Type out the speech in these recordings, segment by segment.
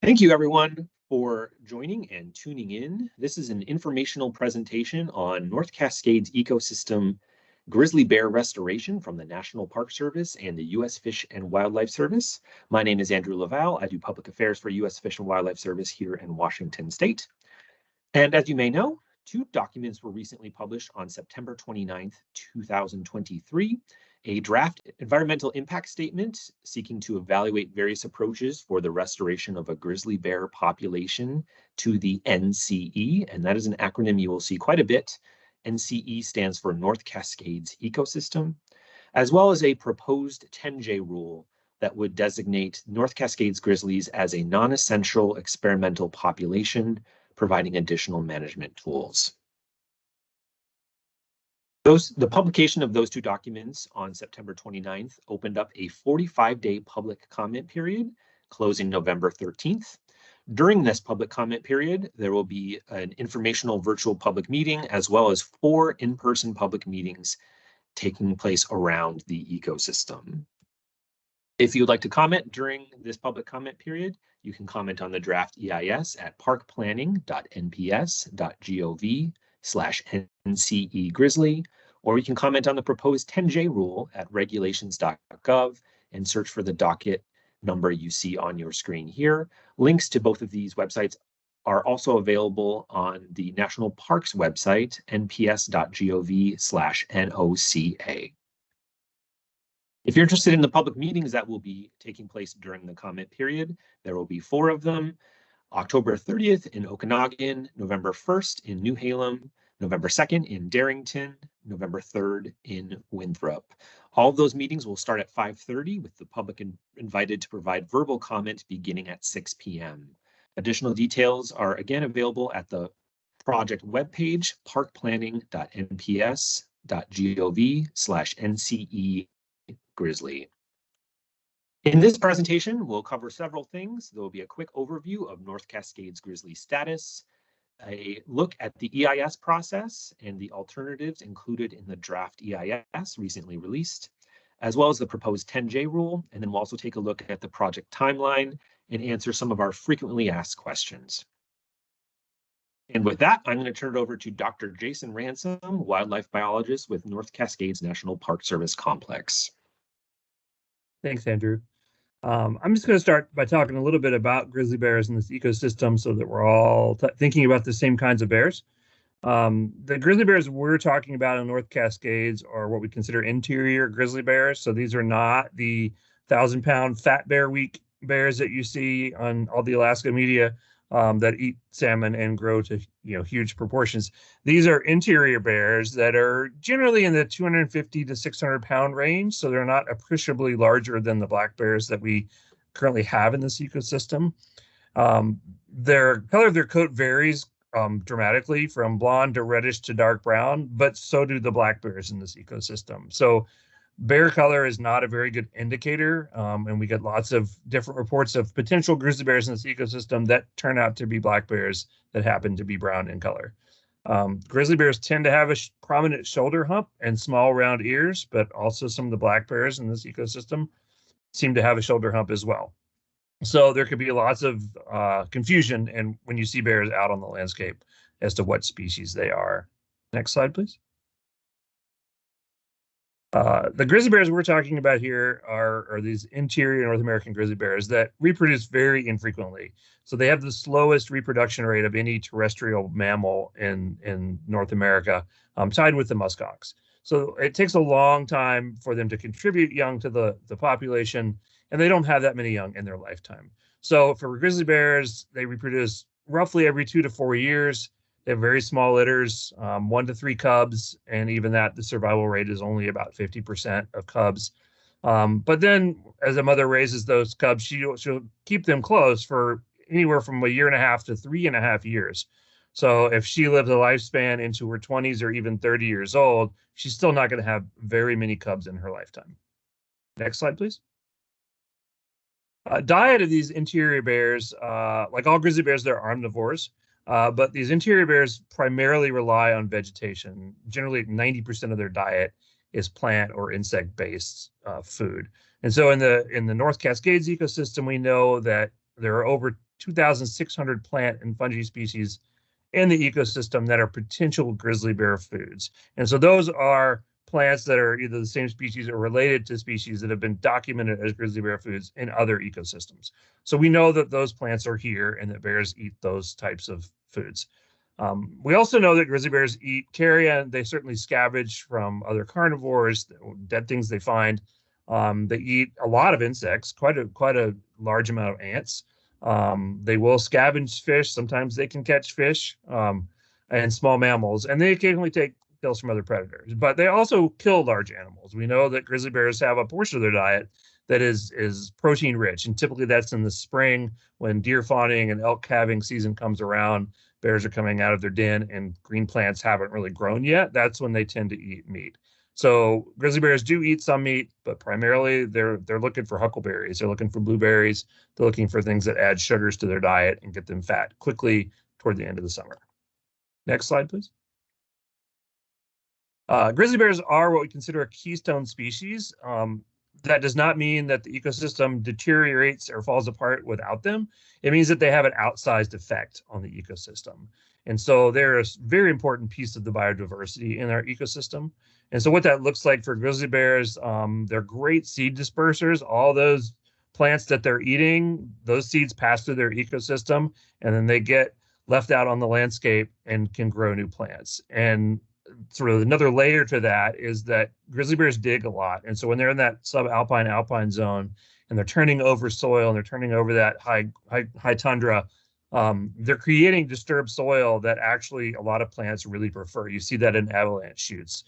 Thank you, everyone, for joining and tuning in. This is an informational presentation on North Cascades Ecosystem grizzly bear restoration from the National Park Service and the U.S. Fish and Wildlife Service. My name is Andrew Laval. I do public affairs for U.S. Fish and Wildlife Service here in Washington State. And as you may know, two documents were recently published on September 29th, 2023. A draft environmental impact statement seeking to evaluate various approaches for the restoration of a grizzly bear population to the NCE, and that is an acronym you will see quite a bit. NCE stands for North Cascades Ecosystem, as well as a proposed 10J rule that would designate North Cascades grizzlies as a non-essential experimental population, providing additional management tools. The publication of those two documents on September 29th opened up a 45-day public comment period, closing November 13th. During this public comment period, there will be an informational virtual public meeting, as well as 4 in-person public meetings taking place around the ecosystem. If you would like to comment during this public comment period, you can comment on the draft EIS at parkplanning.nps.gov/NCE Grizzly, or you can comment on the proposed 10J rule at regulations.gov and search for the docket number you see on your screen here. Links to both of these websites are also available on the National Parks website, nps.gov/NOCA. If you're interested in the public meetings that will be taking place during the comment period, there will be 4 of them. October 30th in Okanagan, November 1st in New Halem, November 2nd in Darrington, November 3rd in Winthrop. All of those meetings will start at 5:30 with the public invited to provide verbal comment beginning at 6 p.m. Additional details are again available at the project webpage, parkplanning.nps.gov/NCE Grizzly. In this presentation, we'll cover several things. There will be a quick overview of North Cascades grizzly status, a look at the EIS process and the alternatives included in the draft EIS recently released, as well as the proposed 10J rule, and then we'll also take a look at the project timeline and answer some of our frequently asked questions. And with that, I'm going to turn it over to Dr. Jason Ransom, wildlife biologist with North Cascades National Park Service Complex. Thanks, Andrew. I'm just going to start by talking a little bit about grizzly bears in this ecosystem so that we're all thinking about the same kinds of bears. The grizzly bears we're talking about in North Cascades are what we consider interior grizzly bears. So these are not the 1,000-pound fat bear week bears that you see on all the Alaska media that eat salmon and grow to huge proportions. These are interior bears that are generally in the 250 to 600 pound range, so they're not appreciably larger than the black bears that we currently have in this ecosystem. Their color of their coat varies dramatically from blonde to reddish to dark brown, but so do the black bears in this ecosystem. So bear color is not a very good indicator, and we get lots of different reports of potential grizzly bears in this ecosystem that turn out to be black bears that happen to be brown in color. Grizzly bears tend to have a prominent shoulder hump and small round ears, but also some of the black bears in this ecosystem seem to have a shoulder hump as well. So there could be lots of confusion and when you see bears out on the landscape as to what species they are. Next slide, please. The grizzly bears we're talking about here are these interior North American grizzly bears that reproduce very infrequently. So they have the slowest reproduction rate of any terrestrial mammal in North America, tied with the muskox. So it takes a long time for them to contribute young to the population, and they don't have that many young in their lifetime. So for grizzly bears, they reproduce roughly every 2 to 4 years. They have very small litters, 1 to 3 cubs, and even that, the survival rate is only about 50% of cubs. But then as a mother raises those cubs, she'll keep them close for anywhere from 1.5 to 3.5 years. So if she lives a lifespan into her 20s or even 30 years old, she's still not going to have very many cubs in her lifetime. Next slide, please. Diet of these interior bears, like all grizzly bears, they're omnivores. But these interior bears primarily rely on vegetation. Generally, 90% of their diet is plant or insect-based food. And so in the North Cascades ecosystem, we know that there are over 2,600 plant and fungi species in the ecosystem that are potential grizzly bear foods. And so those are plants that are either the same species or related to species that have been documented as grizzly bear foods in other ecosystems. So we know that those plants are here and that bears eat those types of foods. We also know that grizzly bears eat carrion. They certainly scavenge from other carnivores, dead things they find. They eat a lot of insects, quite a large amount of ants. They will scavenge fish. Sometimes they can catch fish and small mammals, and they occasionally take kills from other predators. But they also kill large animals. We know that grizzly bears have a portion of their diet that is protein rich, and typically that's in the spring when deer fawning and elk calving season comes around. Bears are coming out of their den and green plants haven't really grown yet. That's when they tend to eat meat. So grizzly bears do eat some meat, but primarily they're looking for huckleberries. They're looking for blueberries. They're looking for things that add sugars to their diet and get them fat quickly toward the end of the summer. Next slide, please. Grizzly bears are what we consider a keystone species. That does not mean that the ecosystem deteriorates or falls apart without them. It means that they have an outsized effect on the ecosystem. And so they're a very important piece of the biodiversity in our ecosystem. And so what that looks like for grizzly bears, they're great seed dispersers. All those plants that they're eating, those seeds pass through their ecosystem, and then they get left out on the landscape and can grow new plants. And sort of another layer to that is that grizzly bears dig a lot. And so when they're in that subalpine alpine zone and they're turning over soil and they're turning over that high tundra, they're creating disturbed soil that actually a lot of plants really prefer. You see that in avalanche chutes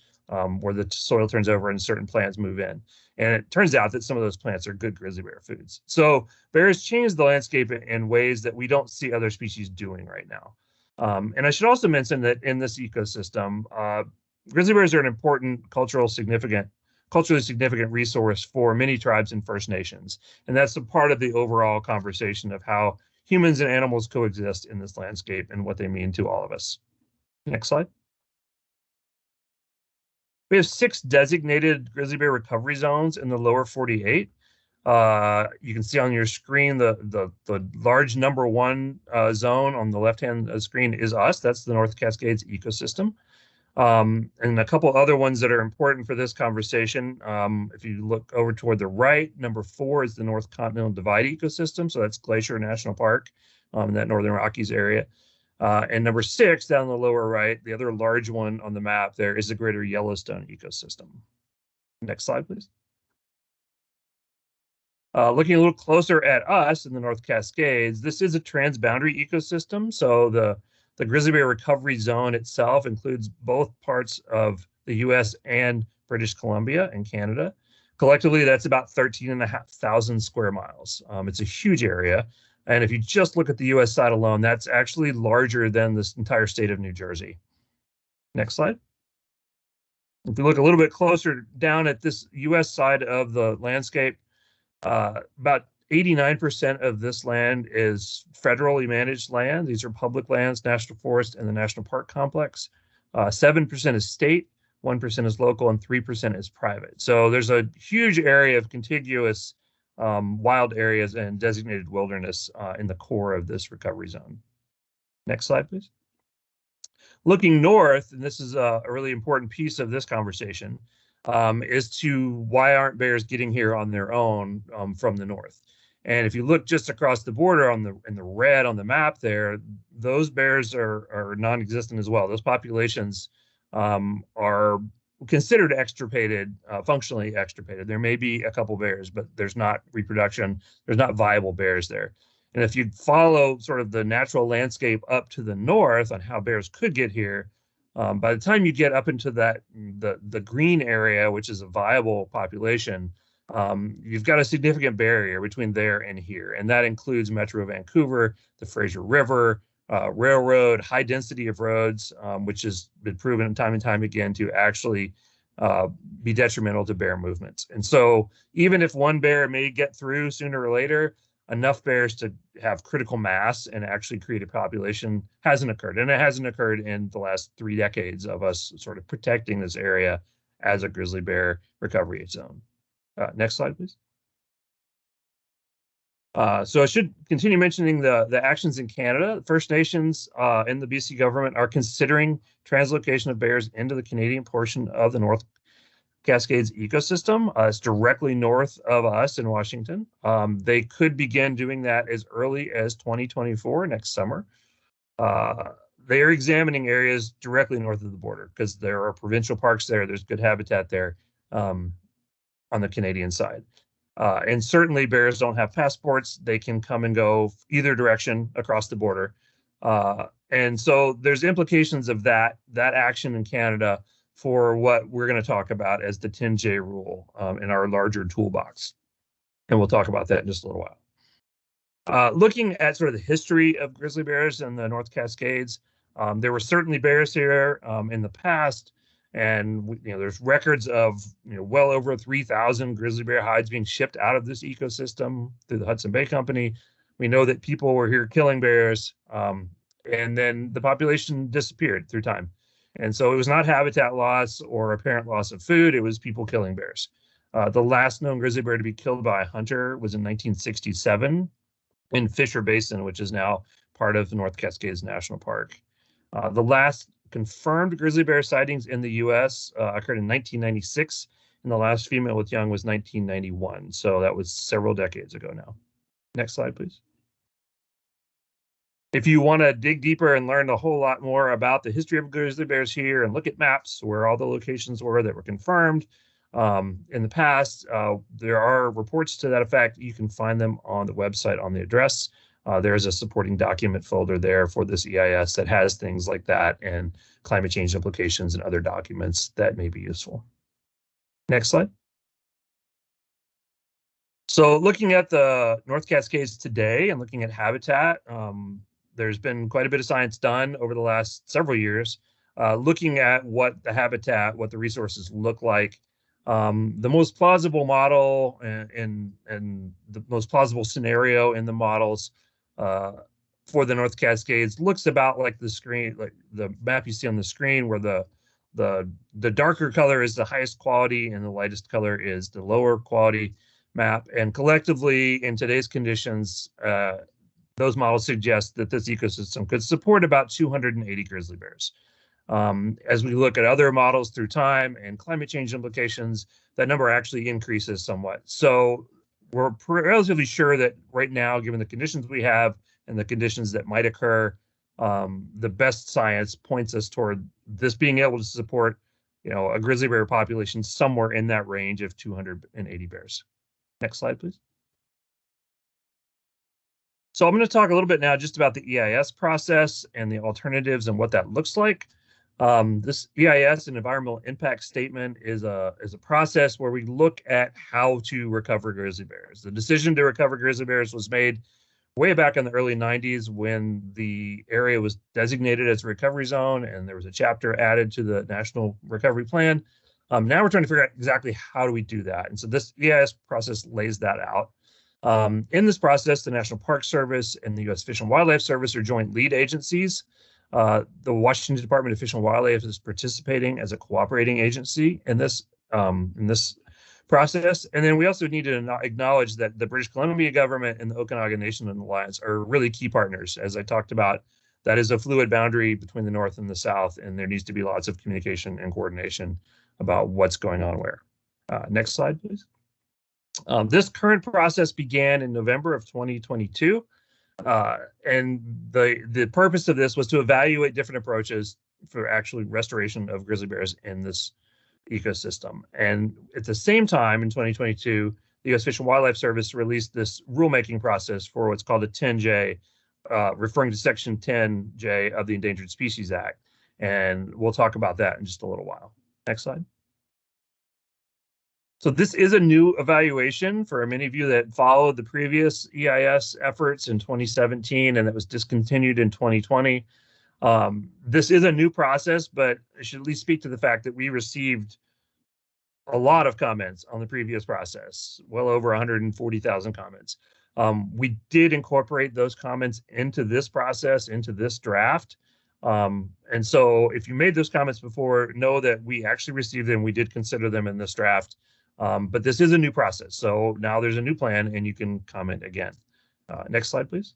where the soil turns over and certain plants move in. And it turns out that some of those plants are good grizzly bear foods. So bears change the landscape in ways that we don't see other species doing right now. And I should also mention that in this ecosystem, grizzly bears are an important culturally significant resource for many tribes and First Nations. And that's a part of the overall conversation of how humans and animals coexist in this landscape and what they mean to all of us. Next slide. We have 6 designated grizzly bear recovery zones in the lower 48. You can see on your screen the large number 1 zone on the left-hand screen is us. That's the North Cascades Ecosystem. And a couple other ones that are important for this conversation. If you look over toward the right, number 4 is the North Continental Divide Ecosystem. So that's Glacier National Park in that Northern Rockies area. And number 6 down the lower right, the other large one on the map there is the Greater Yellowstone Ecosystem. Next slide, please. Looking a little closer at us in the North Cascades, this is a transboundary ecosystem. So the grizzly bear recovery zone itself includes both parts of the US and British Columbia and Canada. Collectively, that's about 13,500 square miles. It's a huge area. And if you just look at the US side alone, that's actually larger than this entire state of New Jersey. Next slide. If you look a little bit closer down at this US side of the landscape, about 89% of this land is federally managed land. These are public lands, National Forest, and the National Park Complex. 7% is state, 1% is local, and 3% is private. So there's a huge area of contiguous wild areas and designated wilderness in the core of this recovery zone. Next slide, please. Looking north, and this is a really important piece of this conversation, is to why aren't bears getting here on their own from the north? And if you look just across the border in the red on the map there, those bears are non-existent as well. Those populations are considered extirpated, functionally extirpated. There may be a couple bears, but there's not reproduction. There's not viable bears there. And if you follow sort of the natural landscape up to the north on how bears could get here, by the time you get up into the green area, which is a viable population, you've got a significant barrier between there and here. And that includes Metro Vancouver, the Fraser River, railroad, high density of roads, which has been proven time and time again to actually be detrimental to bear movements. And so even if one bear may get through sooner or later, enough bears to have critical mass and actually create a population hasn't occurred. And it hasn't occurred in the last 3 decades of us sort of protecting this area as a grizzly bear recovery zone. Next slide, please. So I should continue mentioning the actions in Canada. First Nations and the BC government are considering translocation of bears into the Canadian portion of the North Cascades ecosystem. It's directly north of us in Washington. They could begin doing that as early as 2024, next summer. They are examining areas directly north of the border because there are provincial parks there. There's good habitat there on the Canadian side. And certainly bears don't have passports. They can come and go either direction across the border. And so there's implications of that action in Canada for what we're going to talk about as the 10J rule in our larger toolbox. And we'll talk about that in just a little while. Looking at sort of the history of grizzly bears in the North Cascades, there were certainly bears here in the past. And there's records of well over 3,000 grizzly bear hides being shipped out of this ecosystem through the Hudson Bay Company. We know that people were here killing bears, and then the population disappeared through time. And so it was not habitat loss or apparent loss of food, it was people killing bears. The last known grizzly bear to be killed by a hunter was in 1967 in Fisher Basin, which is now part of the North Cascades National Park. The last confirmed grizzly bear sightings in the U.S. Occurred in 1996, and the last female with young was 1991. So that was several decades ago now. Next slide, please. If you want to dig deeper and learn a whole lot more about the history of grizzly bears here and look at maps where all the locations were that were confirmed in the past, there are reports to that effect. You can find them on the website on the address. There's a supporting document folder there for this EIS that has things like that and climate change implications and other documents that may be useful. Next slide. So looking at the North Cascades today and looking at habitat, there's been quite a bit of science done over the last several years, looking at what the habitat, what the resources look like. The most plausible model and the most plausible scenario in the models for the North Cascades looks about like the screen, like the map you see on the screen, where the darker color is the highest quality and the lightest color is the lower quality map. And collectively, in today's conditions, those models suggest that this ecosystem could support about 280 grizzly bears. As we look at other models through time and climate change implications, that number actually increases somewhat. So we're relatively sure that right now, given the conditions we have and the conditions that might occur, the best science points us toward this being able to support, a grizzly bear population somewhere in that range of 280 bears. Next slide, please. So I'm going to talk a little bit now just about the EIS process and the alternatives and what that looks like. This EIS, an environmental impact statement, is a process where we look at how to recover grizzly bears. The decision to recover grizzly bears was made way back in the early 90s when the area was designated as a recovery zone and there was a chapter added to the National Recovery Plan. Now we're trying to figure out exactly how do we do that. And so this EIS process lays that out. In this process, the National Park Service and the U.S. Fish and Wildlife Service are joint lead agencies. The Washington Department of Fish and Wildlife is participating as a cooperating agency in this process. And then we also need to acknowledge that the British Columbia government and the Okanagan Nation Alliance are really key partners. As I talked about, that is a fluid boundary between the North and the South, and there needs to be lots of communication and coordination about what's going on where. Next slide, please. This current process began in November of 2022. And the purpose of this was to evaluate different approaches for actually restoration of grizzly bears in this ecosystem. And at the same time, in 2022, the U.S. Fish and Wildlife Service released this rulemaking process for what's called a 10J, referring to Section 10J of the Endangered Species Act. And we'll talk about that in just a little while. Next slide. So this is a new evaluation for many of you that followed the previous EIS efforts in 2017 and that was discontinued in 2020. This is a new process, but I should at least speak to the fact that we received a lot of comments on the previous process, well over 140,000 comments. We did incorporate those comments into this process, into this draft. And so if you made those comments before, know that we actually received them. We did consider them in this draft. But this is a new process. So now there's a new plan and you can comment again. Next slide, please.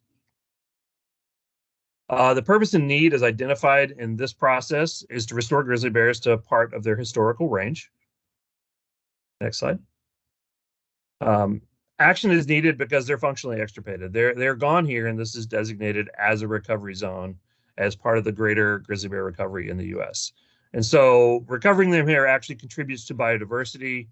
The purpose and need as identified in this process is to restore grizzly bears to a part of their historical range. Next slide. Action is needed because they're functionally extirpated. They're gone here, and this is designated as a recovery zone as part of the greater grizzly bear recovery in the U.S. And so recovering them here actually contributes to biodiversity,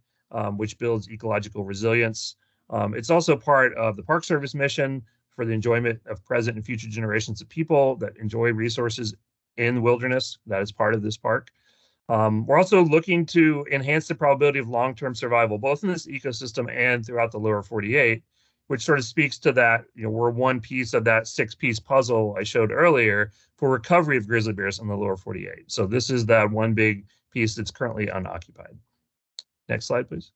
which builds ecological resilience. It's also part of the Park Service mission for the enjoyment of present and future generations of people that enjoy resources in the wilderness. That is part of this park. We're also looking to enhance the probability of long-term survival, both in this ecosystem and throughout the lower 48, which sort of speaks to that, we're one piece of that 6-piece puzzle I showed earlier for recovery of grizzly bears in the lower 48. So this is that one big piece that's currently unoccupied. Next slide, please.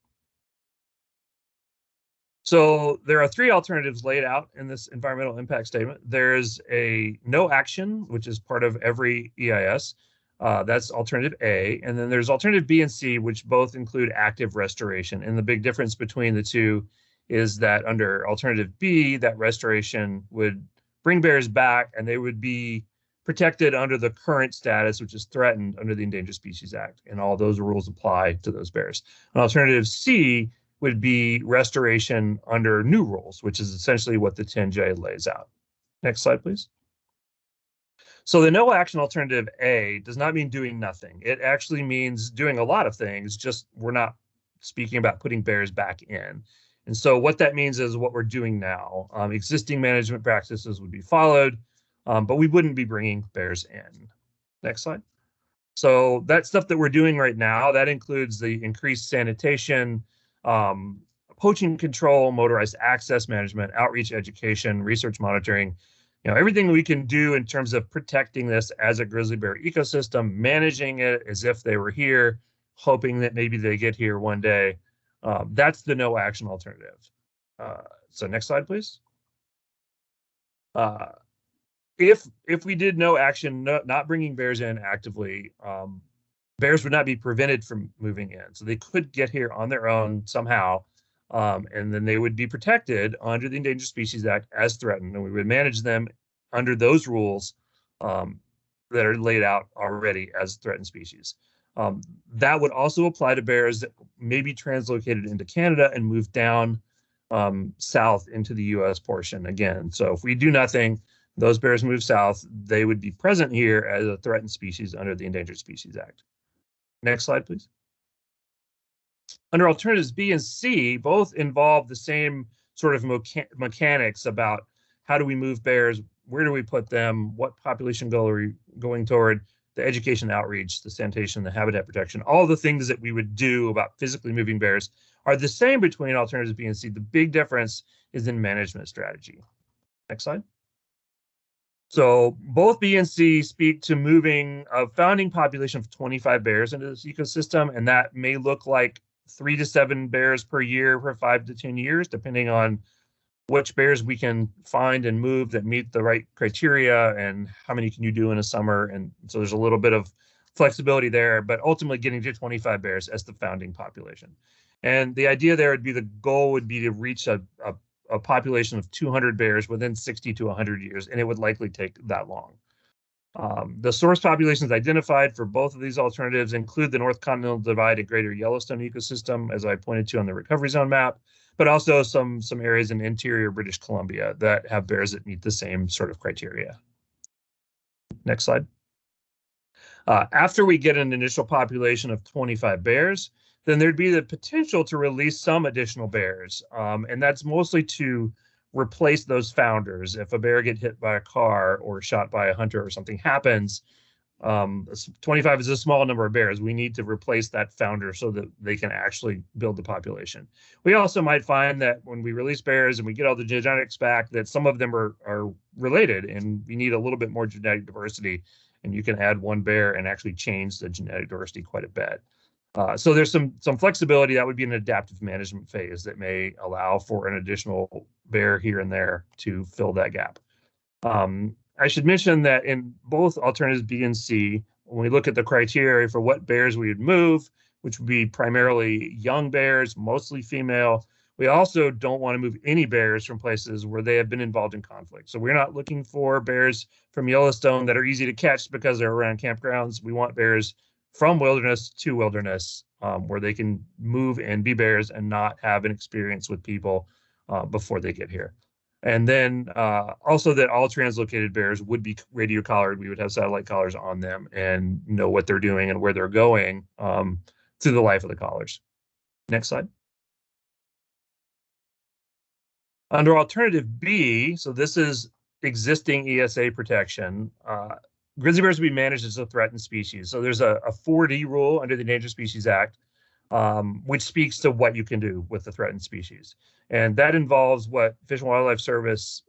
So there are 3 alternatives laid out in this environmental impact statement. There's a no action, which is part of every EIS. That's alternative A. And then there's alternative B and C, which both include active restoration. And the big difference between the two is that under alternative B, that restoration would bring bears back and they would be protected under the current status, which is threatened under the Endangered Species Act. And all those rules apply to those bears. And alternative C would be restoration under new rules, which is essentially what the 10J lays out. Next slide, please. So the no action alternative A does not mean doing nothing. It actually means doing a lot of things, just we're not speaking about putting bears back in. And so what that means is what we're doing now. Existing management practices would be followed, but we wouldn't be bringing bears in. Next slide. So that stuff that we're doing right now, that includes the increased sanitation, poaching control, motorized access management, outreach education, research monitoring, everything we can do in terms of protecting this as a grizzly bear ecosystem, managing it as if they were here, hoping that maybe they get here one day. That's the no action alternative. So next slide, please. If we did no action, not bringing bears in actively, bears would not be prevented from moving in. So they could get here on their own somehow, and then they would be protected under the Endangered Species Act as threatened, and we would manage them under those rules that are laid out already as threatened species. That would also apply to bears that may be translocated into Canada and move down south into the U.S. portion again. So if we do nothing, those bears move south, they would be present here as a threatened species under the Endangered Species Act. Next slide, please. Under alternatives B and C, both involve the same sort of mechanics about how do we move bears, where do we put them, what population goal are we going toward, the education outreach, the sanitation, the habitat protection, all the things that we would do about physically moving bears are the same between alternatives B and C. The big difference is in management strategy. Next slide. So both B and C speak to moving a founding population of 25 bears into this ecosystem, and that may look like 3 to 7 bears per year for 5 to 10 years, depending on which bears we can find and move that meet the right criteria and how many can you do in a summer. And so there's a little bit of flexibility there, but ultimately getting to 25 bears as the founding population. And the idea there would be the goal would be to reach a population of 200 bears within 60 to 100 years, and it would likely take that long. The source populations identified for both of these alternatives include the North Continental Divide and Greater Yellowstone ecosystem, as I pointed to on the recovery zone map, but also some areas in interior British Columbia that have bears that meet the same sort of criteria. Next slide. After we get an initial population of 25 bears, then there'd be the potential to release some additional bears. And that's mostly to replace those founders. If a bear gets hit by a car or shot by a hunter or something happens, 25 is a small number of bears. We need to replace that founder so that they can actually build the population. We also might find that when we release bears and we get all the genetics back, that some of them are related and we need a little bit more genetic diversity. And you can add one bear and actually change the genetic diversity quite a bit. So there's some flexibility. That would be an adaptive management phase that may allow for an additional bear here and there to fill that gap. I should mention that in both alternatives B and C, when we look at the criteria for what bears we would move, which would be primarily young bears, mostly female, We also don't want to move any bears from places where they have been involved in conflict. So we're not looking for bears from Yellowstone that are easy to catch because they're around campgrounds. We want bears from wilderness to wilderness, where they can move and be bears and not have an experience with people before they get here. And then also that all translocated bears would be radio collared. We would have satellite collars on them and know what they're doing and where they're going through the life of the collars. Next slide. Under alternative B, so this is existing ESA protection, grizzly bears will be managed as a threatened species. So there's a 4D rule under the Endangered Species Act, which speaks to what you can do with the threatened species. And that involves what Fish and Wildlife Service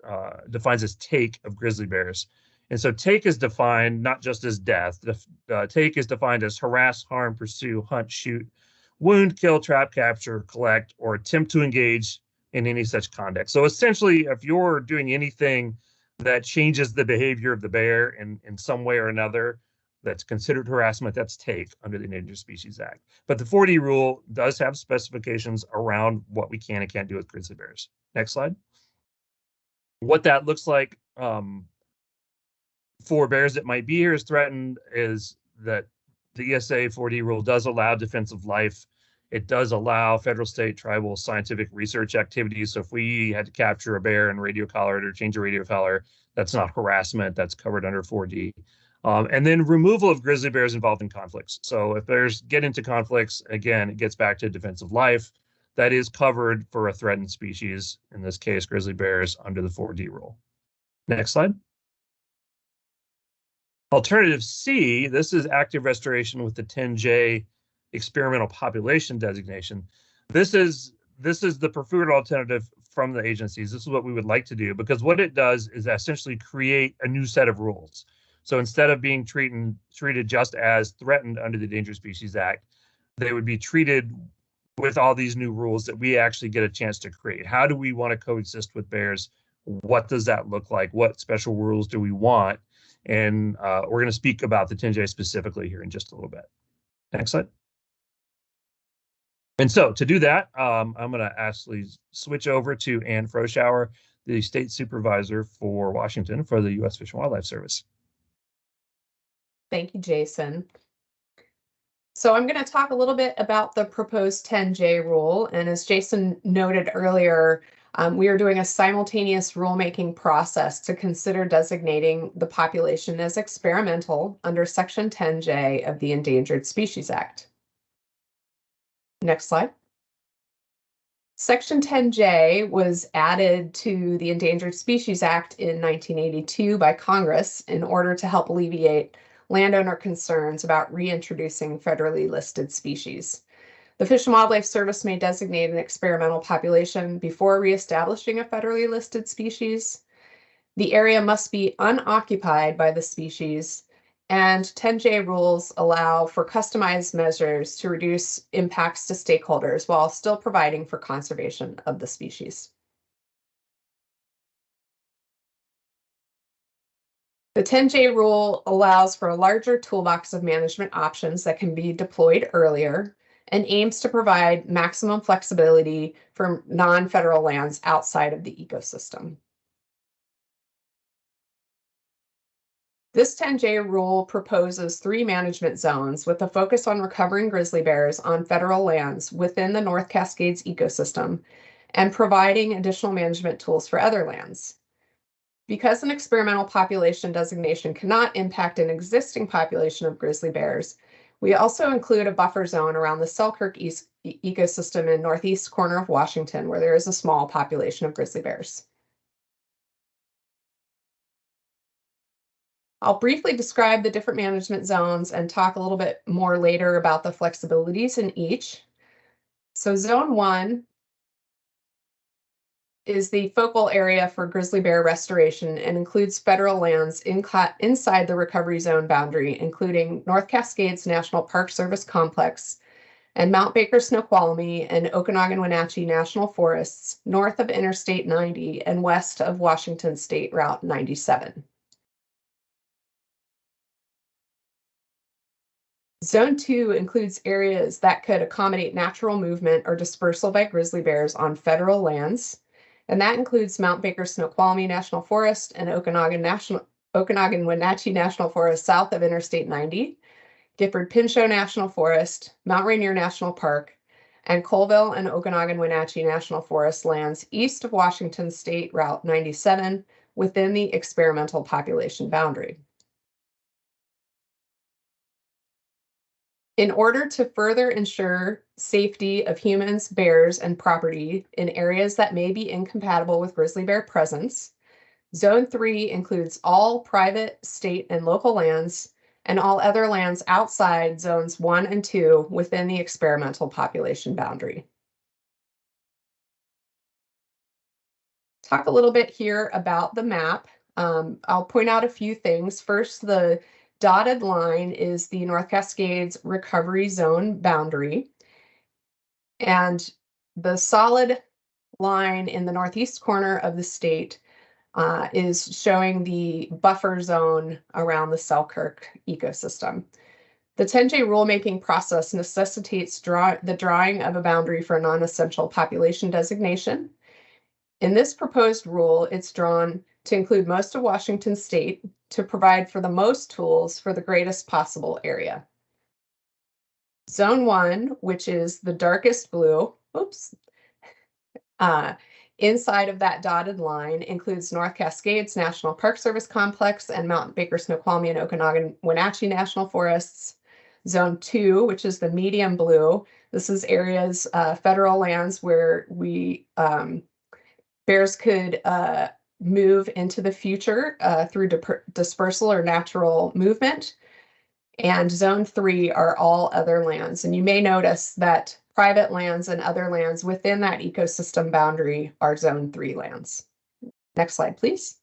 defines as take of grizzly bears. And so take is defined not just as death. Take is defined as harass, harm, pursue, hunt, shoot, wound, kill, trap, capture, collect, or attempt to engage in any such conduct. So essentially, if you're doing anything that changes the behavior of the bear in some way or another, that's considered harassment, that's take under the Endangered Species Act. But the 4D rule does have specifications around what we can and can't do with grizzly bears. Next slide. What that looks like for bears that might be here as threatened is that the ESA 4D rule does allow defense of life. It does allow federal, state, tribal scientific research activities. So if we had to capture a bear and radio collar it or change a radio collar, that's not harassment, that's covered under 4D. And then removal of grizzly bears involved in conflicts. So if bears get into conflicts, again, it gets back to defense of life. That is covered for a threatened species, in this case, grizzly bears, under the 4D rule. Next slide. Alternative C, this is active restoration with the 10J experimental population designation. This is the preferred alternative from the agencies. This is what we would like to do, because what it does is essentially create a new set of rules. So instead of being treated just as threatened under the Endangered Species Act, they would be treated with all these new rules that we actually get a chance to create. How do we want to coexist with bears? What does that look like? What special rules do we want? And we're going to speak about the 10J specifically here in just a little bit. Next slide. And so to do that, I'm going to actually switch over to Ann Froschauer, the state supervisor for Washington for the U.S. Fish and Wildlife Service. Thank you, Jason. So I'm going to talk a little bit about the proposed 10J rule. And as Jason noted earlier, we are doing a simultaneous rulemaking process to consider designating the population as experimental under Section 10J of the Endangered Species Act. Next slide. Section 10J was added to the Endangered Species Act in 1982 by Congress in order to help alleviate landowner concerns about reintroducing federally listed species. The Fish and Wildlife Service may designate an experimental population before reestablishing a federally listed species. The area must be unoccupied by the species, and 10J rules allow for customized measures to reduce impacts to stakeholders while still providing for conservation of the species. The 10J rule allows for a larger toolbox of management options that can be deployed earlier and aims to provide maximum flexibility for non-federal lands outside of the ecosystem. This 10J rule proposes 3 management zones with a focus on recovering grizzly bears on federal lands within the North Cascades ecosystem and providing additional management tools for other lands. Because an experimental population designation cannot impact an existing population of grizzly bears, we also include a buffer zone around the Selkirk ecosystem in northeast corner of Washington, where there is a small population of grizzly bears. I'll briefly describe the different management zones and talk a little bit more later about the flexibilities in each. So Zone 1 is the focal area for grizzly bear restoration and includes federal lands inside the recovery zone boundary, including North Cascades National Park Service Complex and Mount Baker Snoqualmie and Okanagan-Wenatchee National Forests, north of Interstate 90 and west of Washington State Route 97. Zone 2 includes areas that could accommodate natural movement or dispersal by grizzly bears on federal lands, and that includes Mount Baker Snoqualmie National Forest and Okanagan-Wenatchee National Forest south of Interstate 90, Gifford-Pinchot National Forest, Mount Rainier National Park, and Colville and Okanagan-Wenatchee National Forest lands east of Washington State Route 97 within the experimental population boundary. In order to further ensure safety of humans, bears, and property in areas that may be incompatible with grizzly bear presence, Zone 3 includes all private, state, and local lands and all other lands outside Zones 1 and 2 within the experimental population boundary. Talk a little bit here about the map. I'll point out a few things. First, the dotted line is the North Cascades Recovery Zone boundary. And the solid line in the northeast corner of the state is showing the buffer zone around the Selkirk ecosystem. The 10J rulemaking process necessitates the drawing of a boundary for a non-essential population designation. In this proposed rule, it's drawn to include most of Washington state to provide for the most tools for the greatest possible area. Zone 1, which is the darkest blue, inside of that dotted line includes North Cascades National Park Service Complex and Mount Baker Snoqualmie and Okanagan-Wenatchee National Forests. Zone 2, which is the medium blue, this is areas, federal lands where bears could move into the future through dispersal or natural movement. And Zone 3 are all other lands. And you may notice that private lands and other lands within that ecosystem boundary are Zone 3 lands. Next slide, please.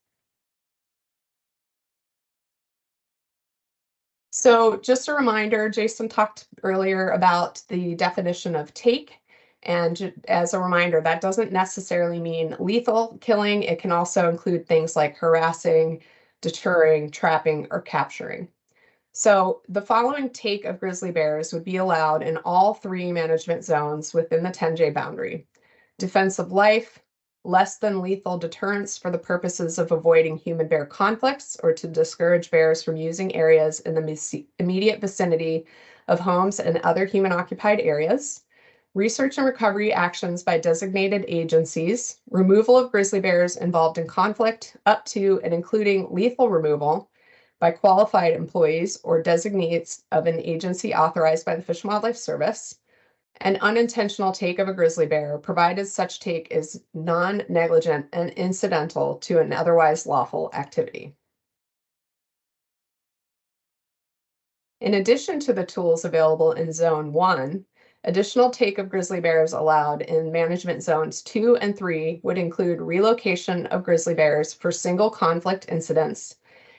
So just a reminder, Jason talked earlier about the definition of take. And as a reminder, that doesn't necessarily mean lethal killing. It can also include things like harassing, deterring, trapping, or capturing. So the following take of grizzly bears would be allowed in all 3 management zones within the 10J boundary: defense of life, less than lethal deterrence for the purposes of avoiding human-bear conflicts or to discourage bears from using areas in the immediate vicinity of homes and other human-occupied areas, research and recovery actions by designated agencies, removal of grizzly bears involved in conflict up to and including lethal removal by qualified employees or designates of an agency authorized by the Fish and Wildlife Service, an unintentional take of a grizzly bear, provided such take is non-negligent and incidental to an otherwise lawful activity. In addition to the tools available in Zone 1, additional take of grizzly bears allowed in management zones 2 and 3 would include relocation of grizzly bears for single conflict incidents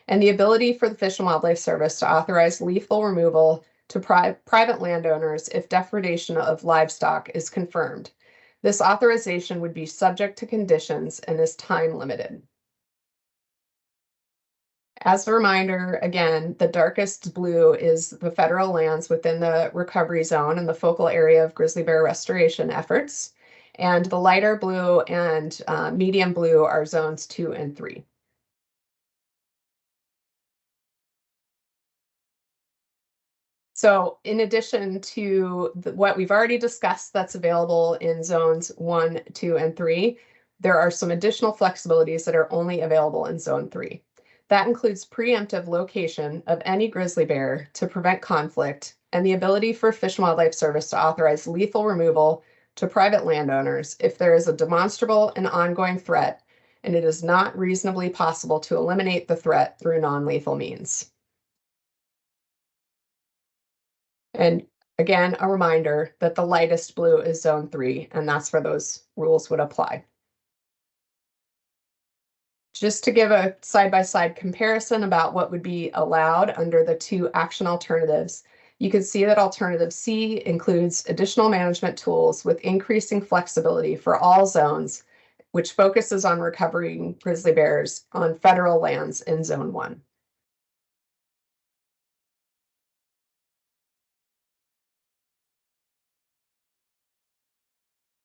and the ability for the Fish and Wildlife Service to authorize lethal removal to private landowners if depredation of livestock is confirmed. This authorization would be subject to conditions and is time limited. As a reminder, again, the darkest blue is the federal lands within the recovery zone and the focal area of grizzly bear restoration efforts. And the lighter blue and medium blue are zones 2 and 3. So in addition to what we've already discussed that's available in zones 1, 2, and 3, there are some additional flexibilities that are only available in zone 3. That includes preemptive location of any grizzly bear to prevent conflict and the ability for Fish and Wildlife Service to authorize lethal removal to private landowners if there is a demonstrable and ongoing threat and it is not reasonably possible to eliminate the threat through non-lethal means. And again, a reminder that the lightest blue is zone 3, and that's where those rules would apply. Just to give a side-by-side comparison about what would be allowed under the 2 action alternatives, you can see that alternative C includes additional management tools with increasing flexibility for all zones, which focuses on recovering grizzly bears on federal lands in zone 1.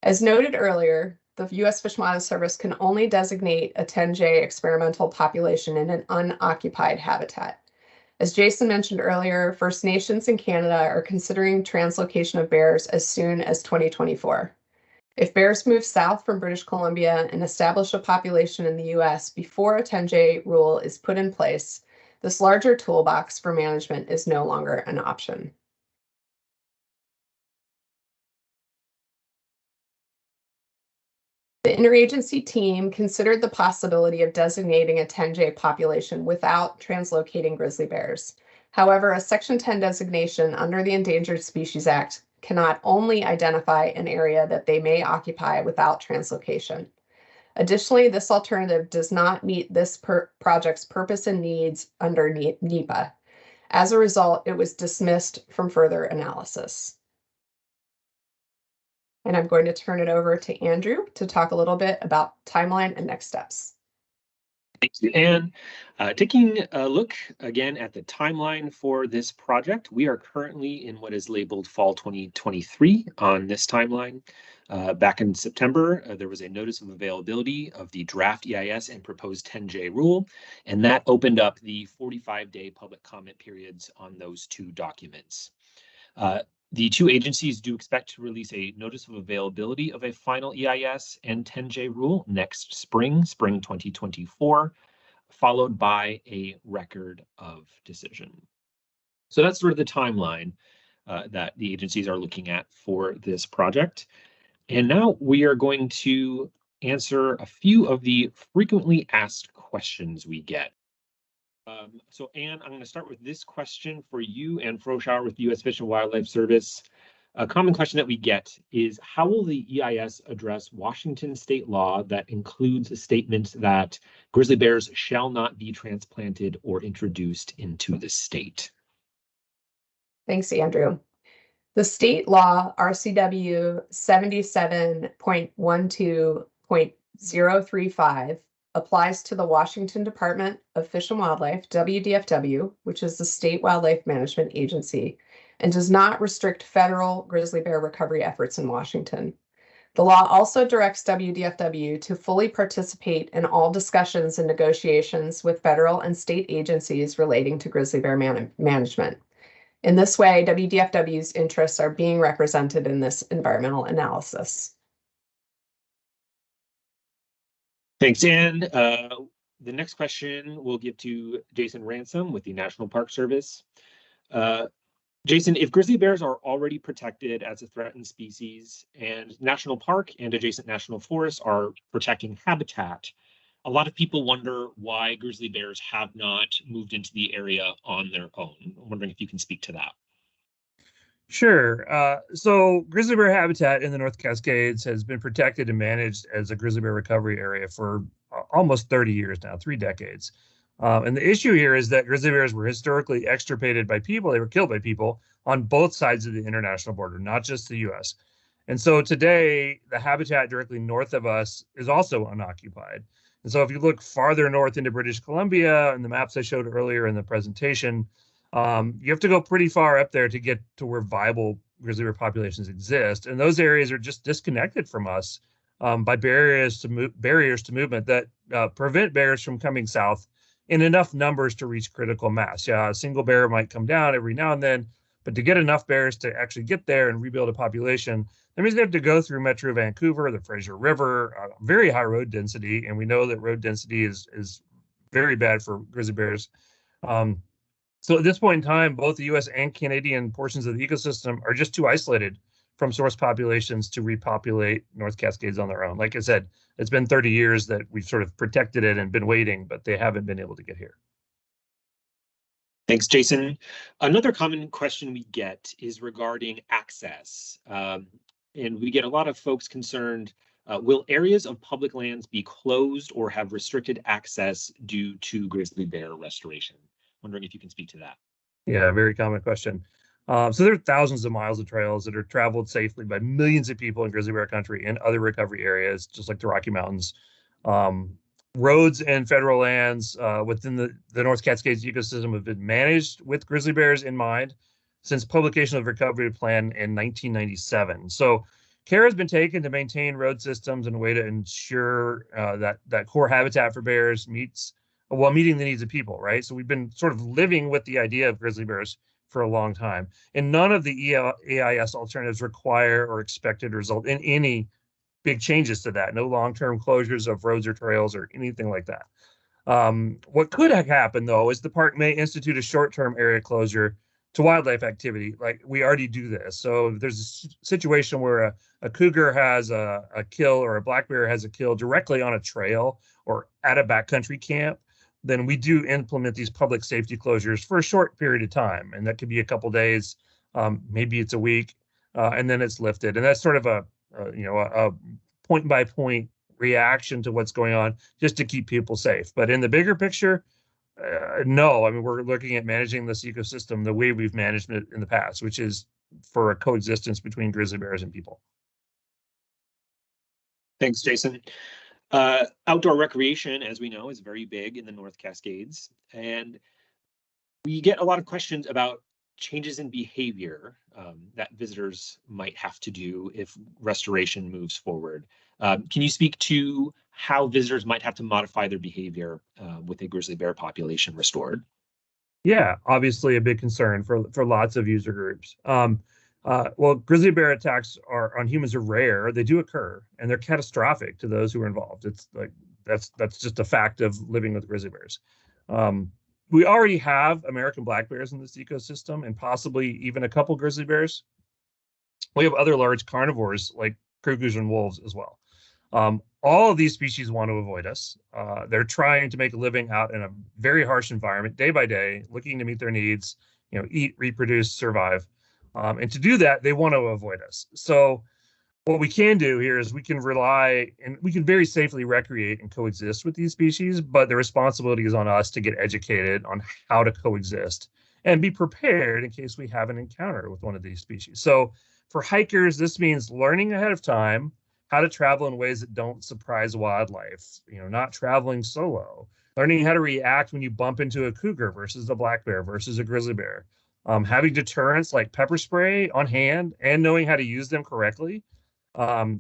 As noted earlier, the U.S. Fish and Wildlife Service can only designate a 10J experimental population in an unoccupied habitat. As Jason mentioned earlier, First Nations in Canada are considering translocation of bears as soon as 2024. If bears move south from British Columbia and establish a population in the U.S. before a 10J rule is put in place, this larger toolbox for management is no longer an option. The interagency team considered the possibility of designating a 10J population without translocating grizzly bears. However, a Section 10 designation under the Endangered Species Act cannot only identify an area that they may occupy without translocation. Additionally, this alternative does not meet this project's purpose and needs under NEPA. As a result, it was dismissed from further analysis. And I'm going to turn it over to Andrew to talk a little bit about timeline and next steps. Thank you, Anne. Taking a look again at the timeline for this project, we are currently in what is labeled Fall 2023 on this timeline. Back in September, there was a notice of availability of the draft EIS and proposed 10J rule, and that opened up the 45-day public comment periods on those two documents. The two agencies do expect to release a notice of availability of a final EIS and 10J rule next spring 2024, followed by a record of decision. So that's sort of the timeline that the agencies are looking at for this project. And now we are going to answer a few of the frequently asked questions we get. So Anne, I'm going to start with this question for you and Froschauer with the U.S. Fish and Wildlife Service. A common question that we get is, how will the EIS address Washington state law that includes a statement that grizzly bears shall not be transplanted or introduced into the state? Thanks, Andrew. The state law, RCW 77.12.035, applies to the Washington Department of Fish and Wildlife, WDFW, which is the state wildlife management agency, and does not restrict federal grizzly bear recovery efforts in Washington. The law also directs WDFW to fully participate in all discussions and negotiations with federal and state agencies relating to grizzly bear management. In this way, WDFW's interests are being represented in this environmental analysis. Thanks, Anne. The next question we'll give to Jason Ransom with the National Park Service. Jason, if grizzly bears are already protected as a threatened species and National Park and adjacent national forests are protecting habitat, a lot of people wonder why grizzly bears have not moved into the area on their own. I'm wondering if you can speak to that. Sure. So grizzly bear habitat in the North Cascades has been protected and managed as a grizzly bear recovery area for almost 30 years now, 3 decades. And the issue here is that grizzly bears were historically extirpated by people. They were killed by people on both sides of the international border, not just the U.S. And so today, the habitat directly north of us is also unoccupied. And so if you look farther north into British Columbia and the maps I showed earlier in the presentation, you have to go pretty far up there to get to where viable grizzly bear populations exist. And those areas are just disconnected from us by barriers to movement that prevent bears from coming south in enough numbers to reach critical mass. Yeah, a single bear might come down every now and then, but to get enough bears to actually get there and rebuild a population, that means they have to go through Metro Vancouver, the Fraser River, very high road density, and we know that road density is very bad for grizzly bears. So at this point in time, both the U.S. and Canadian portions of the ecosystem are just too isolated from source populations to repopulate North Cascades on their own. Like I said, it's been 30 years that we've sort of protected it and been waiting, but they haven't been able to get here. Thanks, Jason. Another common question we get is regarding access. And we get a lot of folks concerned, will areas of public lands be closed or have restricted access due to grizzly bear restoration? Wondering if you can speak to that. Yeah, very common question. So there are thousands of miles of trails that are traveled safely by millions of people in grizzly bear country and other recovery areas, just like the Rocky Mountains. Roads and federal lands within the North Cascades ecosystem have been managed with grizzly bears in mind since publication of the recovery plan in 1997. So care has been taken to maintain road systems in a way to ensure that core habitat for bears meets while meeting the needs of people, right? So we've been sort of living with the idea of grizzly bears for a long time, and none of the EIS alternatives require or expected result in any big changes to that. No long-term closures of roads or trails or anything like that. What could happen, though, is the park may institute a short-term area closure to wildlife activity. Like, we already do this. So if there's a situation where a cougar has a kill or a black bear has a kill directly on a trail or at a backcountry camp, then we do implement these public safety closures for a short period of time. And that could be a couple days, maybe it's a week, and then it's lifted. And that's sort of a point by point reaction to what's going on just to keep people safe. But in the bigger picture, no, I mean, we're looking at managing this ecosystem the way we've managed it in the past, which is for a coexistence between grizzly bears and people. Thanks, Jason. Outdoor recreation, as we know, is very big in the North Cascades, and we get a lot of questions about changes in behavior that visitors might have to do if restoration moves forward. Can you speak to how visitors might have to modify their behavior with a grizzly bear population restored? Yeah, obviously a big concern for lots of user groups. Well, grizzly bear attacks on humans are rare. They do occur, and they're catastrophic to those who are involved. It's like that's just a fact of living with grizzly bears. We already have American black bears in this ecosystem, and possibly even a couple grizzly bears. We have other large carnivores like cougars and wolves as well. All of these species want to avoid us. They're trying to make a living out in a very harsh environment, day by day, looking to meet their needs, eat, reproduce, survive. And to do that, they want to avoid us. So what we can do here is we can rely and we can very safely recreate and coexist with these species, but the responsibility is on us to get educated on how to coexist and be prepared in case we have an encounter with one of these species. So for hikers, this means learning ahead of time how to travel in ways that don't surprise wildlife, not traveling solo, learning how to react when you bump into a cougar versus a black bear versus a grizzly bear, having deterrents like pepper spray on hand and knowing how to use them correctly.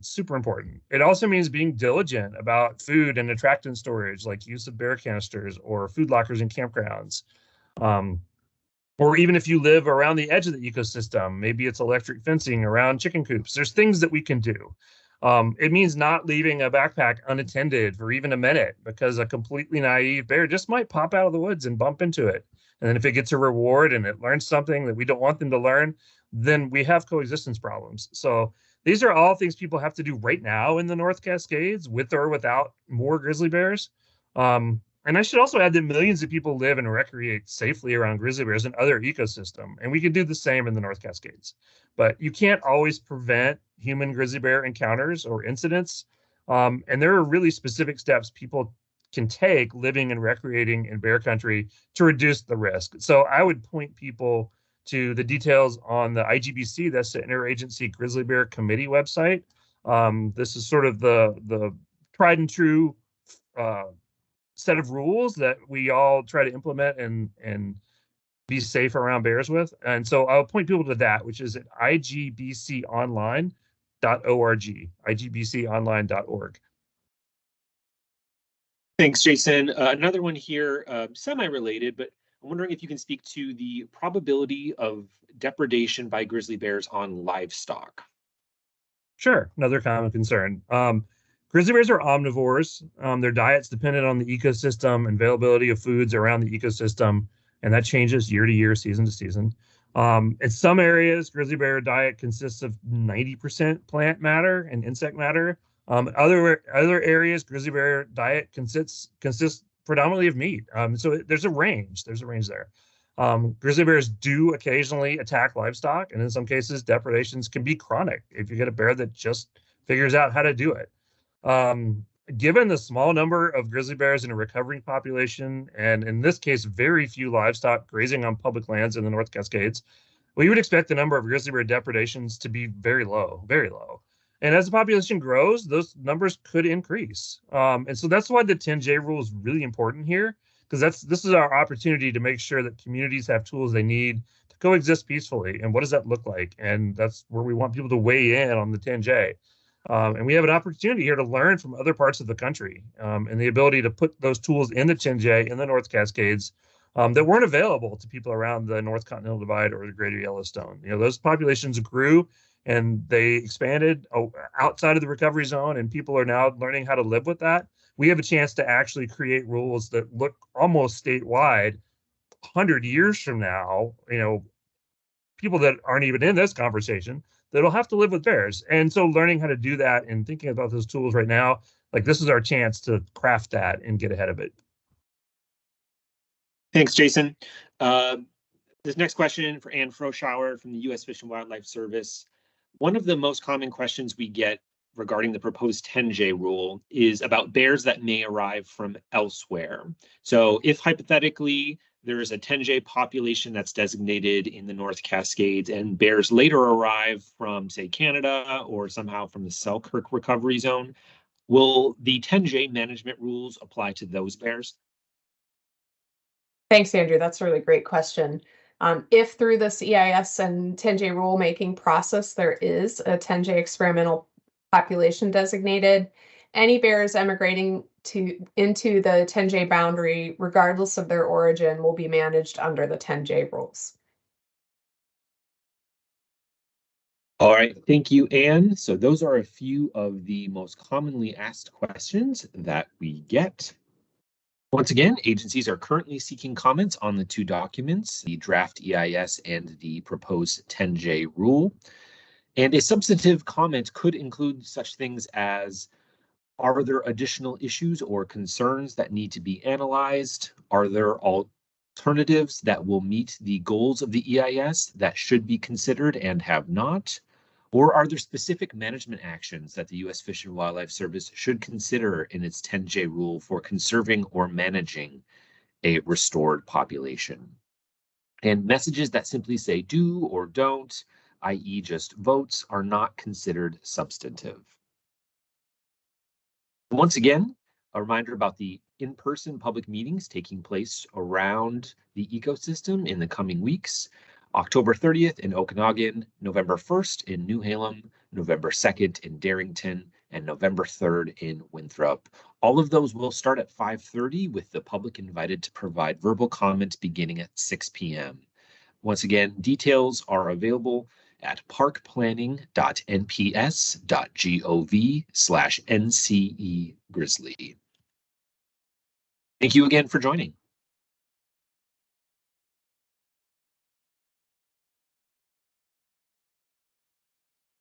Super important. It also means being diligent about food and attractant storage, like use of bear canisters or food lockers in campgrounds. Or even if you live around the edge of the ecosystem, maybe it's electric fencing around chicken coops. There's things that we can do. It means not leaving a backpack unattended for even a minute, because a completely naive bear just might pop out of the woods and bump into it. And then if it gets a reward and it learns something that we don't want them to learn, then we have coexistence problems. So these are all things people have to do right now in the North Cascades, with or without more grizzly bears. And I should also add that millions of people live and recreate safely around grizzly bears and other ecosystems, and we can do the same in the North Cascades. But you can't always prevent human grizzly bear encounters or incidents, and there are really specific steps people can take living and recreating in bear country to reduce the risk. So I would point people to the details on the IGBC, that's the Interagency Grizzly Bear Committee website. This is sort of the tried and true set of rules that we all try to implement and be safe around bears with. And so I'll point people to that, which is at igbconline.org, igbconline.org. Thanks, Jason. Another one here, semi-related, but I'm wondering if you can speak to the probability of depredation by grizzly bears on livestock. Sure, another common concern. Grizzly bears are omnivores. Their diet's dependent on the ecosystem and availability of foods around the ecosystem, and that changes year to year, season to season. In some areas, grizzly bear diet consists of 90% plant matter and insect matter. Other areas, grizzly bear diet consists predominantly of meat. So there's a range. There's a range there. Grizzly bears do occasionally attack livestock, and in some cases, depredations can be chronic if you get a bear that just figures out how to do it. Given the small number of grizzly bears in a recovering population, and in this case, very few livestock grazing on public lands in the North Cascades, we would expect the number of grizzly bear depredations to be very low, very low. And as the population grows, those numbers could increase. And so that's why the 10J rule is really important here, because this is our opportunity to make sure that communities have tools they need to coexist peacefully, and what does that look like? And that's where we want people to weigh in on the 10J. And we have an opportunity here to learn from other parts of the country, and the ability to put those tools in the 10J in the North Cascades that weren't available to people around the North Continental Divide or the Greater Yellowstone. Those populations grew and they expanded outside of the recovery zone, and people are now learning how to live with that. We have a chance to actually create rules that look almost statewide 100 years from now, people that aren't even in this conversation that'll have to live with bears. And so learning how to do that and thinking about those tools right now, like this is our chance to craft that and get ahead of it. Thanks, Jason. This next question for Ann Froschauer from the U.S. Fish and Wildlife Service. One of the most common questions we get regarding the proposed 10J rule is about bears that may arrive from elsewhere. So if hypothetically there is a 10J population that's designated in the North Cascades and bears later arrive from, say, Canada or somehow from the Selkirk recovery zone, will the 10J management rules apply to those bears? Thanks, Andrew. That's a really great question. If through this EIS and 10J rulemaking process, there is a 10J experimental population designated, any bears emigrating into the 10J boundary, regardless of their origin, will be managed under the 10J rules. All right, thank you, Anne. So those are a few of the most commonly asked questions that we get. Once again, agencies are currently seeking comments on the two documents, the draft EIS and the proposed 10J rule. And a substantive comment could include such things as, are there additional issues or concerns that need to be analyzed? Are there alternatives that will meet the goals of the EIS that should be considered and have not? Or are there specific management actions that the U.S. Fish and Wildlife Service should consider in its 10J rule for conserving or managing a restored population? And messages that simply say do or don't, i.e. just votes, are not considered substantive. Once again, a reminder about the in-person public meetings taking place around the ecosystem in the coming weeks. October 30th in Okanagan, November 1st in New Halem, November 2nd in Darrington, and November 3rd in Winthrop. All of those will start at 5:30 with the public invited to provide verbal comment beginning at 6 p.m. Once again, details are available at parkplanning.nps.gov/NCE Grizzly. Thank you again for joining.